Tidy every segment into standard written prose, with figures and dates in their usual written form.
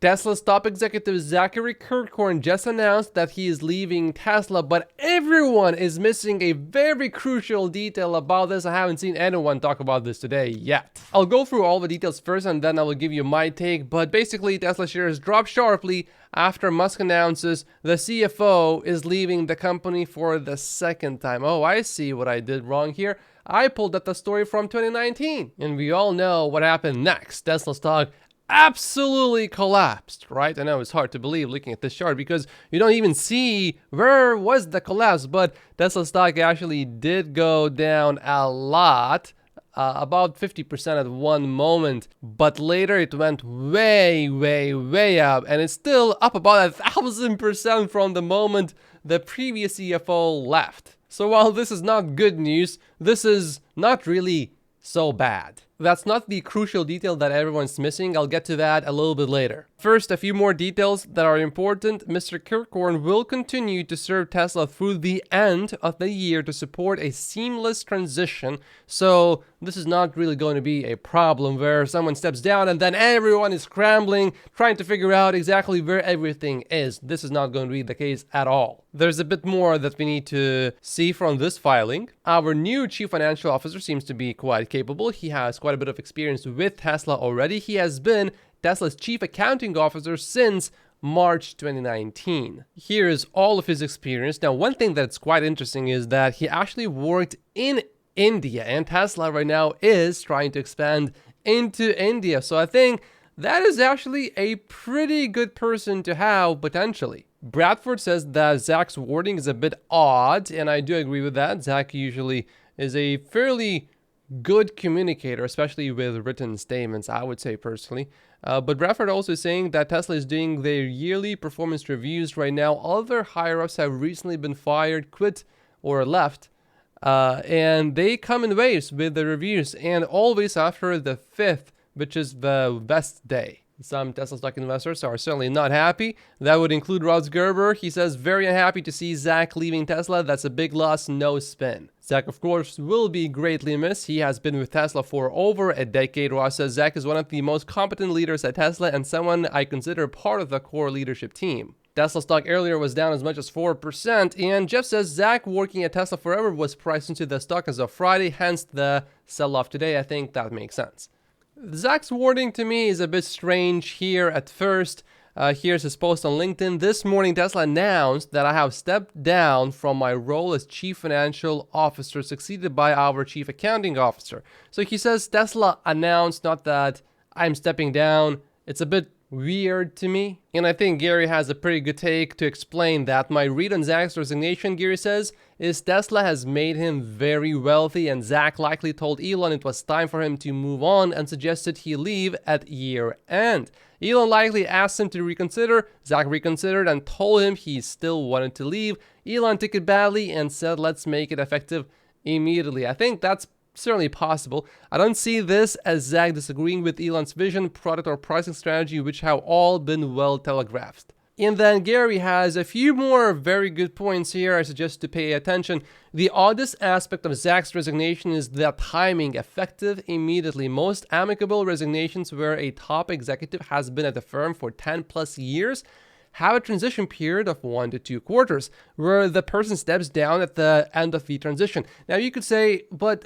Tesla's top executive Zachary Kirkhorn just announced that he is leaving Tesla, but everyone is missing a very crucial detail about this. I haven't seen anyone talk about this today yet. I'll go through all the details first and then I will give you my take, but basically Tesla shares drop sharply after Musk announces the CFO is leaving the company for the second time. Oh, I see what I did wrong here. I pulled up the story from 2019, and we all know what happened next. Tesla stock absolutely collapsed, right? I know it's hard to believe looking at this chart because you don't even see where was the collapse, but Tesla stock actually did go down a lot, about 50% at one moment, but later it went way up, and it's still up about 1,000% from the moment the previous CFO left. So while this is not good news, this is not really so bad. That's not the crucial detail that everyone's missing. I'll get to that a little bit later. First, a few more details that are important. Mr. Kirkhorn will continue to serve Tesla through the end of the year to support a seamless transition. So this is not really going to be a problem where someone steps down and then everyone is scrambling, trying to figure out exactly where everything is. This is not going to be the case at all. There's a bit more that we need to see from this filing. Our new chief financial officer seems to be quite capable. He has quite a bit of experience with Tesla already. He has been Tesla's chief accounting officer since March 2019. Here is all of his experience. Now, one thing that's quite interesting is that he actually worked in India, and Tesla right now is trying to expand into India. So I think that is actually a pretty good person to have potentially. Bradford says that Zach's wording is a bit odd, and I do agree with that. Zach usually is a fairly good communicator, especially with written statements, I would say personally. But Bradford also is saying that Tesla is doing their yearly performance reviews right now. Other higher-ups have recently been fired, quit, or left. And they come in waves with the reviews, and always after the 5th, which is the best day. Some Tesla stock investors are certainly not happy. That would include Ross Gerber. He says, very unhappy to see Zach leaving Tesla. That's a big loss, no spin. Zach, of course, will be greatly missed. He has been with Tesla for over a decade. Ross says Zach is one of the most competent leaders at Tesla and someone I consider part of the core leadership team. Tesla stock earlier was down as much as 4%, and Jeff says Zach working at Tesla forever was priced into the stock as of Friday, hence the sell-off today. I think that makes sense. Zach's wording to me is a bit strange here at first. Here's his post on LinkedIn. This morning, Tesla announced that I have stepped down from my role as Chief Financial Officer, succeeded by our Chief Accounting Officer. So he says Tesla announced, not that I'm stepping down. It's a bit weird to me. And I think Gary has a pretty good take to explain that. My read on Zach's resignation, Gary says, is Tesla has made him very wealthy, and Zach likely told Elon it was time for him to move on and suggested he leave at year end. Elon likely asked him to reconsider. Zach reconsidered and told him he still wanted to leave. Elon took it badly and said, let's make it effective immediately. I think that's certainly possible. I don't see this as Zach disagreeing with Elon's vision, product, or pricing strategy, which have all been well telegraphed. And then Gary has a few more very good points here I suggest to pay attention. The oddest aspect of Zach's resignation is the timing, effective immediately. Most amicable resignations where a top executive has been at the firm for 10 plus years have a transition period of 1 to 2 quarters, where the person steps down at the end of the transition. Now you could say, but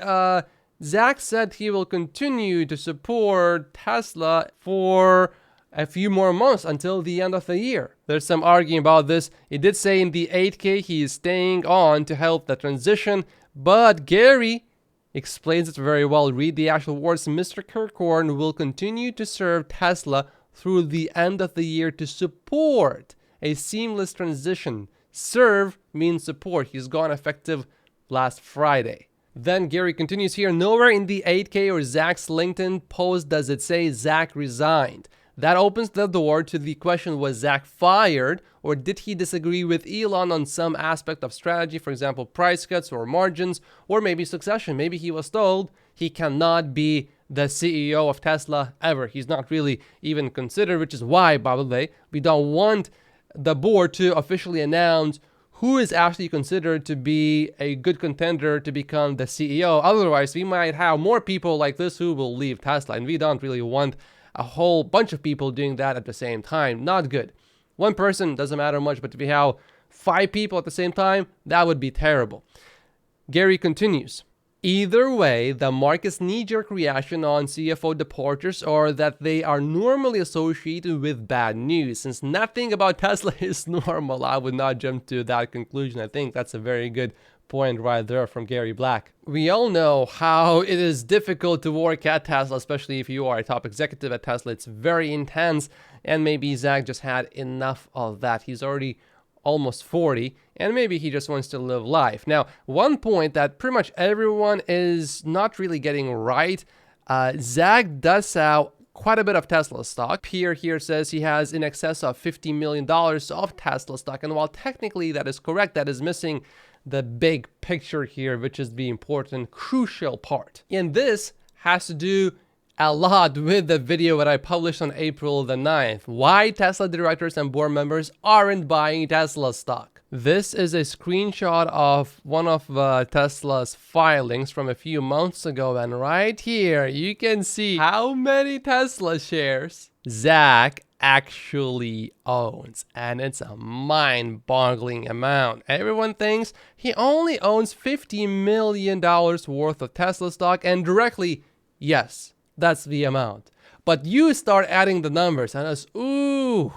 Zach said he will continue to support Tesla for a few more months until the end of the year. There's some arguing about this. He did say in the 8K he is staying on to help the transition, but Gary explains it very well. Read the actual words. Mr. Kirkhorn will continue to serve Tesla through the end of the year to support a seamless transition. Serve means support. He's gone effective last Friday. Then Gary continues here. Nowhere in the 8K or Zach's LinkedIn post does it say Zach resigned. That opens the door to the question, was Zach fired, or did he disagree with Elon on some aspect of strategy, for example, price cuts or margins, or maybe succession? Maybe he was told he cannot be the CEO of Tesla ever. He's not really even considered, which is why, by the way, we don't want the board to officially announce who is actually considered to be a good contender to become the CEO. Otherwise, we might have more people like this who will leave Tesla, and we don't really want a whole bunch of people doing that at the same time. Not good. One person doesn't matter much, but if you have 5 people at the same time, that would be terrible. Gary continues. Either way, the market's knee-jerk reaction on CFO departures are that they are normally associated with bad news. Since nothing about Tesla is normal, I would not jump to that conclusion. I think that's a very good point right there from Gary Black. We all know how it is difficult to work at Tesla, especially if you are a top executive at Tesla. It's very intense, and maybe Zach just had enough of that. He's already almost 40, and maybe he just wants to live life. Now, one point that pretty much everyone is not really getting right, Zach does have quite a bit of Tesla stock. Pierre here says he has in excess of $50 million of Tesla stock, and while technically that is correct, that is missing the big picture here, which is the important, crucial part. And this has to do a lot with the video that I published on April the 9th. Why Tesla directors and board members aren't buying Tesla stock. This is a screenshot of one of Tesla's filings from a few months ago, and right here you can see how many Tesla shares Zach actually owns, and it's a mind-boggling amount. Everyone thinks he only owns $50 million worth of Tesla stock, and directly, yes, that's the amount. But you start adding the numbers, and it's, ooh,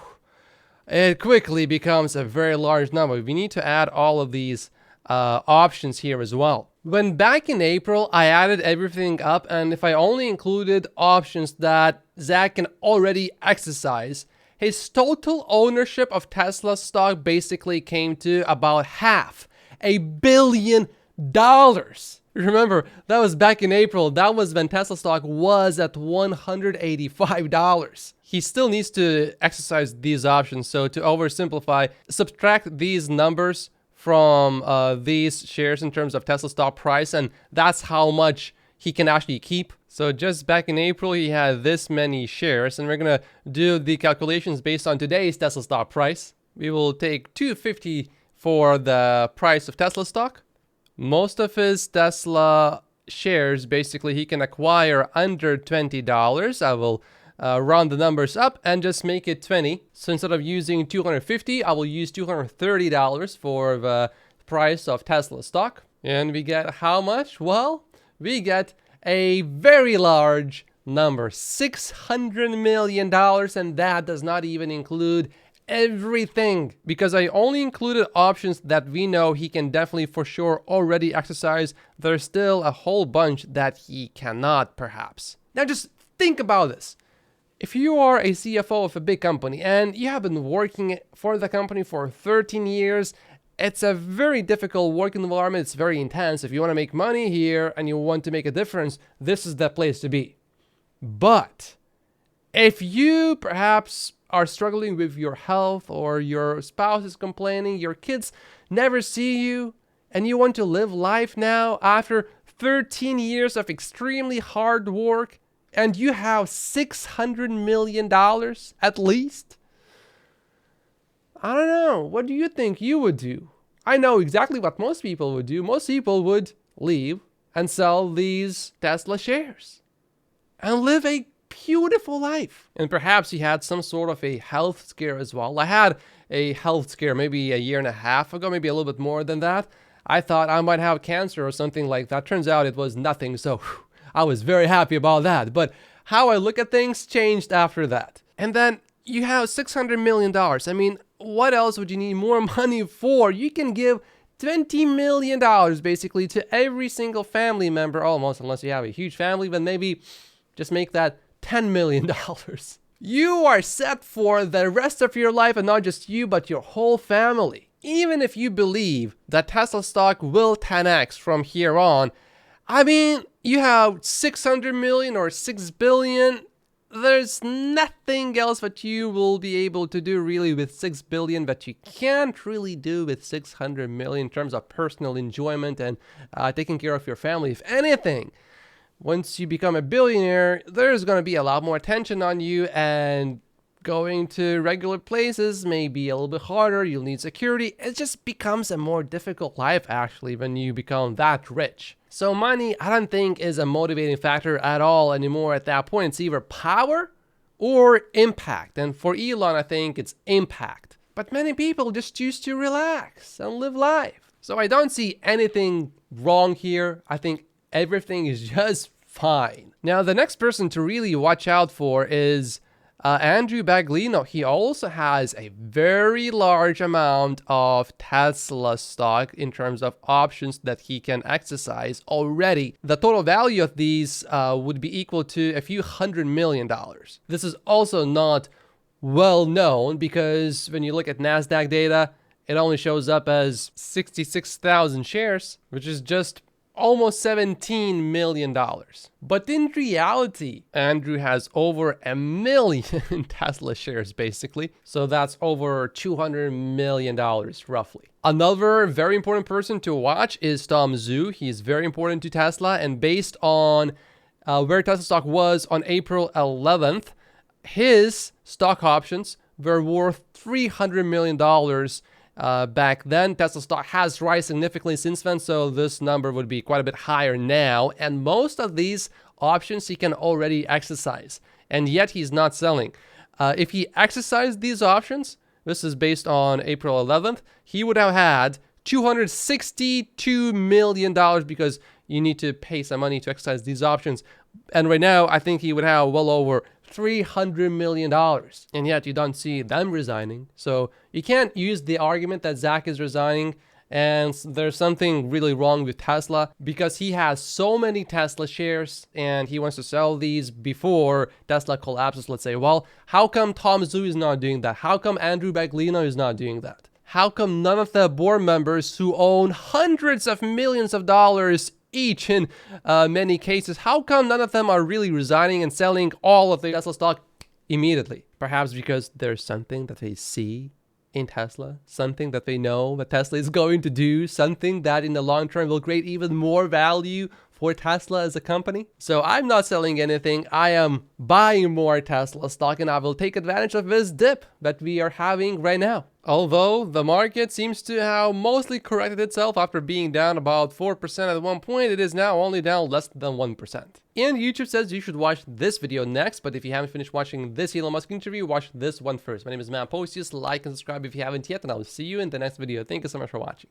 it quickly becomes a very large number. We need to add all of these options here as well. When back in April, I added everything up, and if I only included options that Zach can already exercise, his total ownership of Tesla stock basically came to about $500 million. Remember, that was back in April. That was when Tesla stock was at $185. He still needs to exercise these options. So to oversimplify, subtract these numbers from these shares in terms of Tesla stock price, and that's how much he can actually keep. So just back in April, he had this many shares, and we're gonna do the calculations based on today's Tesla stock price. We will take $250 for the price of Tesla stock. Most of his Tesla shares, basically, he can acquire under $20. I will round the numbers up and just make it 20. So instead of using $250, I will use $230 for the price of Tesla stock. And we get how much? Well, we get a very large number, $600 million, and that does not even include everything, because I only included options that we know he can definitely for sure already exercise. There's still a whole bunch that he cannot, perhaps. Now just think about this. If you are a CFO of a big company and you have been working for the company for 13 years, it's a very difficult working environment. It's very intense. If you want to make money here and you want to make a difference, this is the place to be. But if you perhaps are struggling with your health, or your spouse is complaining, your kids never see you, and you want to live life now after 13 years of extremely hard work, and you have $600 million at least, I don't know. What do you think you would do? I know exactly what most people would do. Most people would leave and sell these Tesla shares and live a beautiful life. And perhaps he had some sort of a health scare as well. I had a health scare maybe a year and a half ago, maybe a little bit more than that. I thought I might have cancer or something like that. Turns out it was nothing, so I was very happy about that. But how I look at things changed after that. And then you have $600 million. I mean, what else would you need more money for? You can give $20 million basically to every single family member, almost, unless you have a huge family, but maybe just make that $10 million. You are set for the rest of your life, and not just you, but your whole family. Even if you believe that Tesla stock will 10x from here on, I mean, you have 600 million or 6 billion. There's nothing else that you will be able to do really with 6 billion that you can't really do with 600 million in terms of personal enjoyment and taking care of your family. If anything, once you become a billionaire, there's going to be a lot more attention on you, and going to regular places may be a little bit harder. You'll need security. It just becomes a more difficult life, actually, when you become that rich. So money, I don't think, is a motivating factor at all anymore at that point. It's either power or impact. And for Elon, I think it's impact. But many people just choose to relax and live life. So I don't see anything wrong here. I think everything is just fine. Now, the next person to really watch out for is Andrew Baglino. He also has a very large amount of Tesla stock in terms of options that he can exercise already. The total value of these would be equal to a few $100 million. This is also not well known because when you look at NASDAQ data, it only shows up as 66,000 shares, which is just almost $17 million. But in reality, Andrew has over 1 million Tesla shares, basically. So that's over $200 million, roughly. Another very important person to watch is Tom Zhu. He's very important to Tesla. And based on where Tesla stock was on April 11th, his stock options were worth $300 million back then. Tesla stock has risen significantly since then, so this number would be quite a bit higher now. And most of these options he can already exercise, and yet he's not selling. If he exercised these options, this is based on April 11th, he would have had $262 million because you need to pay some money to exercise these options. And right now, I think he would have well over $300 million. And yet you don't see them resigning. So you can't use the argument that Zach is resigning and there's something really wrong with Tesla because he has so many Tesla shares and he wants to sell these before Tesla collapses, let's say. Well, how come Tom Zhu is not doing that? How come Andrew Baglino is not doing that? How come none of the board members who own hundreds of millions of dollars each in many cases, how come none of them are really resigning and selling all of the Tesla stock immediately? Perhaps because there's something that they see in Tesla, something that they know that Tesla is going to do, something that in the long term will create even more value for Tesla as a company. So I'm not selling anything. I am buying more Tesla stock and I will take advantage of this dip that we are having right now. Although the market seems to have mostly corrected itself after being down about 4% at one point, it is now only down less than 1%. And YouTube says you should watch this video next, but if you haven't finished watching this Elon Musk interview, watch this one first. My name is Matt Posius. Like and subscribe if you haven't yet, and I will see you in the next video. Thank you so much for watching.